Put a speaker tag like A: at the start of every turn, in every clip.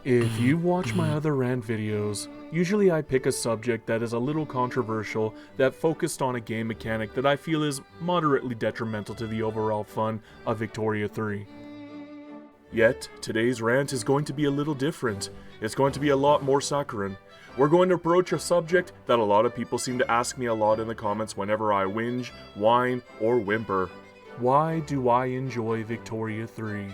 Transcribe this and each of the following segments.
A: If you watch my other Rant videos, usually I pick a subject that is a little controversial that focused on a game mechanic that I feel is moderately detrimental to the overall fun of Victoria 3. Yet, today's rant is going to be a little different. It's going to be a lot more saccharine. We're going to approach a subject that a lot of people seem to ask me a lot in the comments whenever I whinge, whine, or whimper. Why do I enjoy Victoria 3?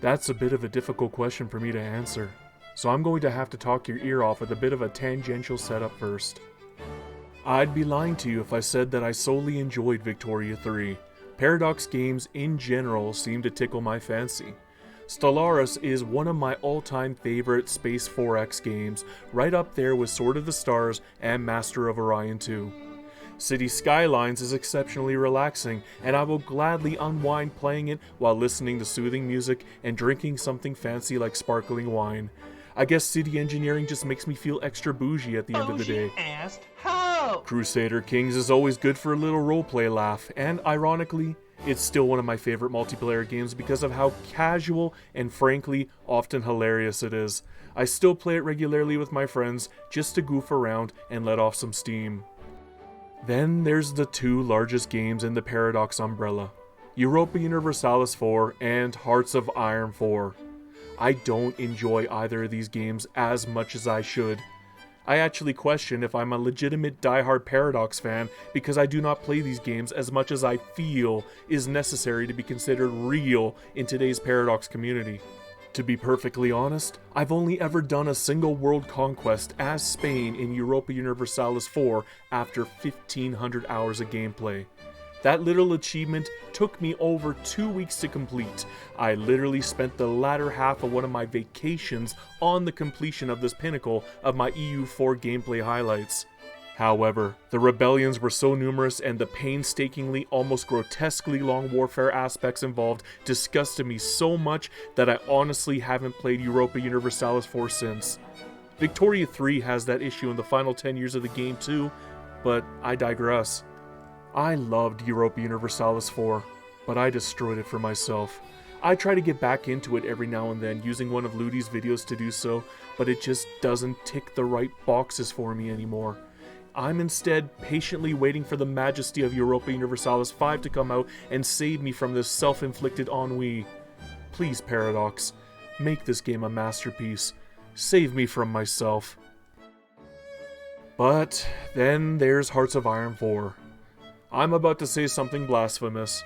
A: That's a bit of a difficult question for me to answer, so I'm going to have to talk your ear off with a bit of a tangential setup first. I'd be lying to you if I said that I solely enjoyed Victoria 3. Paradox games in general seem to tickle my fancy. Stellaris is one of my all-time favorite Space 4X games, right up there with Sword of the Stars and Master of Orion 2. City Skylines is exceptionally relaxing, and I will gladly unwind playing it while listening to soothing music and drinking something fancy like sparkling wine. I guess city engineering just makes me feel extra bougie at the end of the day.
B: Asked how?
A: Crusader Kings is always good for a little roleplay laugh, and ironically, it's still one of my favorite multiplayer games because of how casual and frankly often hilarious it is. I still play it regularly with my friends just to goof around and let off some steam. Then there's the two largest games in the Paradox umbrella, Europa Universalis 4 and Hearts of Iron 4. I don't enjoy either of these games as much as I should. I actually question if I'm a legitimate die-hard Paradox fan because I do not play these games as much as I feel is necessary to be considered real in today's Paradox community. To be perfectly honest, I've only ever done a single world conquest as Spain in Europa Universalis 4 after 1500 hours of gameplay. That little achievement took me over 2 weeks to complete. I literally spent the latter half of one of my vacations on the completion of this pinnacle of my EU4 gameplay highlights. However, the rebellions were so numerous and the painstakingly, almost grotesquely long warfare aspects involved disgusted me so much that I honestly haven't played Europa Universalis 4 since. Victoria 3 has that issue in the final 10 years of the game too, but I digress. I loved Europa Universalis 4, but I destroyed it for myself. I try to get back into it every now and then using one of Ludi's videos to do so, but it just doesn't tick the right boxes for me anymore. I'm instead patiently waiting for the majesty of Europa Universalis 5 to come out and save me from this self-inflicted ennui. Please, Paradox, make this game a masterpiece. Save me from myself. But then there's Hearts of Iron 4. I'm about to say something blasphemous,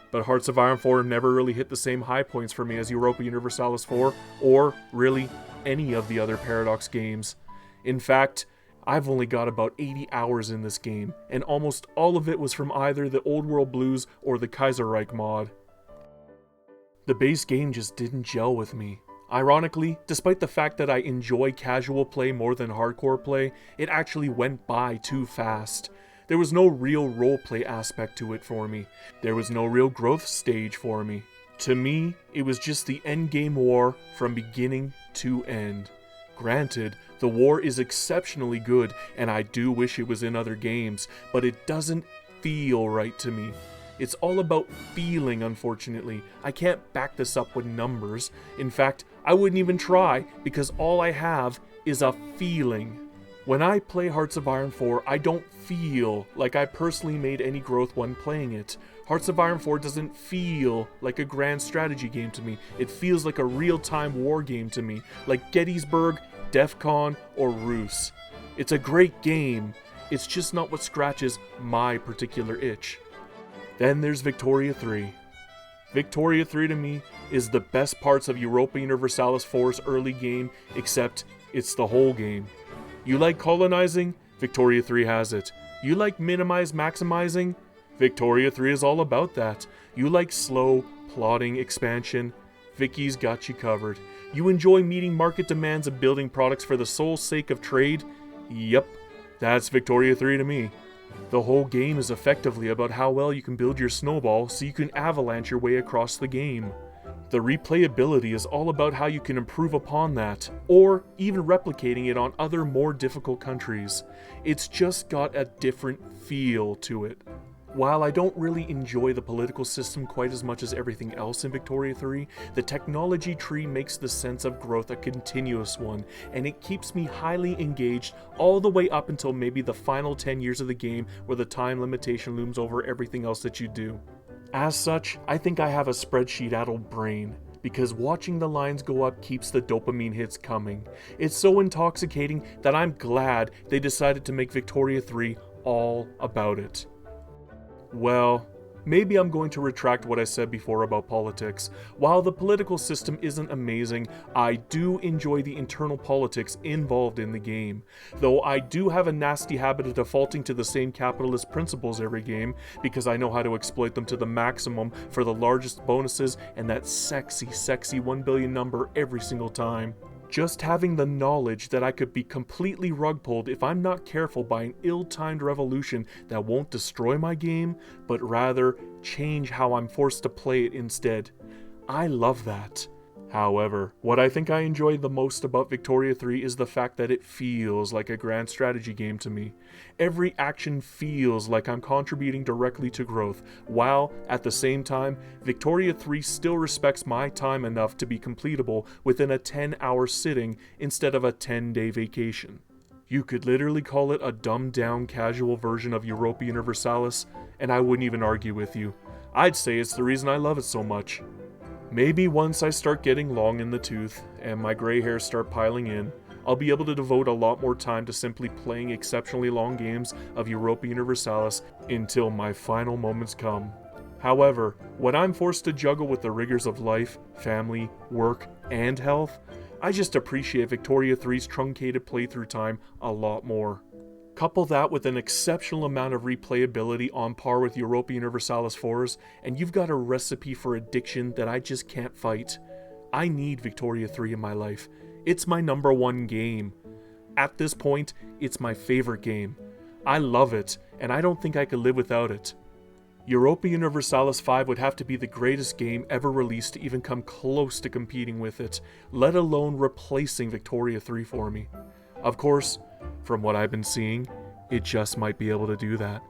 A: but Hearts of Iron 4 never really hit the same high points for me as Europa Universalis 4, or really any of the other Paradox games. In fact, I've only got about 80 hours in this game, and almost all of it was from either the Old World Blues or the Kaiserreich mod. The base game just didn't gel with me. Ironically, despite the fact that I enjoy casual play more than hardcore play, it actually went by too fast. There was no real roleplay aspect to it for me. There was no real growth stage for me. To me, it was just the endgame war from beginning to end. Granted, the war is exceptionally good, and I do wish it was in other games, but it doesn't feel right to me. It's all about feeling, unfortunately. I can't back this up with numbers. In fact, I wouldn't even try, because all I have is a feeling. When I play Hearts of Iron 4, I don't feel like I personally made any growth when playing it. Hearts of Iron 4 doesn't feel like a grand strategy game to me. It feels like a real-time war game to me, like Gettysburg, DEF CON, or Rus. It's a great game, it's just not what scratches my particular itch. Then there's Victoria 3. Victoria 3 to me is the best parts of Europa Universalis 4's early game, except it's the whole game. You like colonizing? Victoria 3 has it. You like maximizing? Victoria 3 is all about that. You like slow, plodding expansion? Vicky's got you covered. You enjoy meeting market demands and building products for the sole sake of trade? Yep, that's Victoria 3 to me. The whole game is effectively about how well you can build your snowball so you can avalanche your way across the game. The replayability is all about how you can improve upon that, or even replicating it on other more difficult countries. It's just got a different feel to it. While I don't really enjoy the political system quite as much as everything else in Victoria 3, the technology tree makes the sense of growth a continuous one, and it keeps me highly engaged all the way up until maybe the final 10 years of the game where the time limitation looms over everything else that you do. As such, I think I have a spreadsheet-addled brain, because watching the lines go up keeps the dopamine hits coming. It's so intoxicating that I'm glad they decided to make Victoria 3 all about it. Well, maybe I'm going to retract what I said before about politics. While the political system isn't amazing, I do enjoy the internal politics involved in the game. Though I do have a nasty habit of defaulting to the same capitalist principles every game, because I know how to exploit them to the maximum for the largest bonuses and that sexy 1 billion number every single time. Just having the knowledge that I could be completely rug pulled if I'm not careful by an ill-timed revolution that won't destroy my game, but rather change how I'm forced to play it instead. I love that. However, what I think I enjoy the most about Victoria 3 is the fact that it feels like a grand strategy game to me. Every action feels like I'm contributing directly to growth, while, at the same time, Victoria 3 still respects my time enough to be completable within a 10-hour sitting instead of a 10-day vacation. You could literally call it a dumbed-down casual version of Europa Universalis, and I wouldn't even argue with you. I'd say it's the reason I love it so much. Maybe once I start getting long in the tooth and my gray hairs start piling in, I'll be able to devote a lot more time to simply playing exceptionally long games of Europa Universalis until my final moments come. However, when I'm forced to juggle with the rigors of life, family, work, and health, I just appreciate Victoria 3's truncated playthrough time a lot more. Couple that with an exceptional amount of replayability on par with Europa Universalis 4's, and you've got a recipe for addiction that I just can't fight. I need Victoria 3 in my life. It's my number one game. At this point, it's my favorite game. I love it, and I don't think I could live without it. Europa Universalis 5 would have to be the greatest game ever released to even come close to competing with it, let alone replacing Victoria 3 for me. Of course, from what I've been seeing, it just might be able to do that.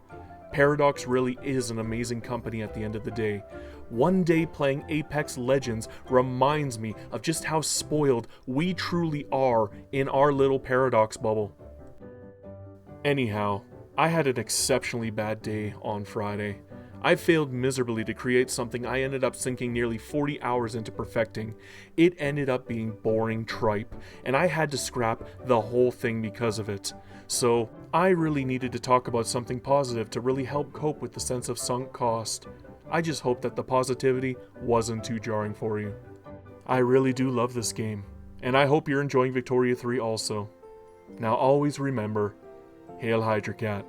A: Paradox really is an amazing company at the end of the day. One day playing Apex Legends reminds me of just how spoiled we truly are in our little Paradox bubble. Anyhow, I had an exceptionally bad day on Friday. I failed miserably to create something I ended up sinking nearly 40 hours into perfecting. It ended up being boring tripe, and I had to scrap the whole thing because of it. So, I really needed to talk about something positive to really help cope with the sense of sunk cost. I just hope that the positivity wasn't too jarring for you. I really do love this game, and I hope you're enjoying Victoria 3 also. Now always remember, Hail Hydra Cat.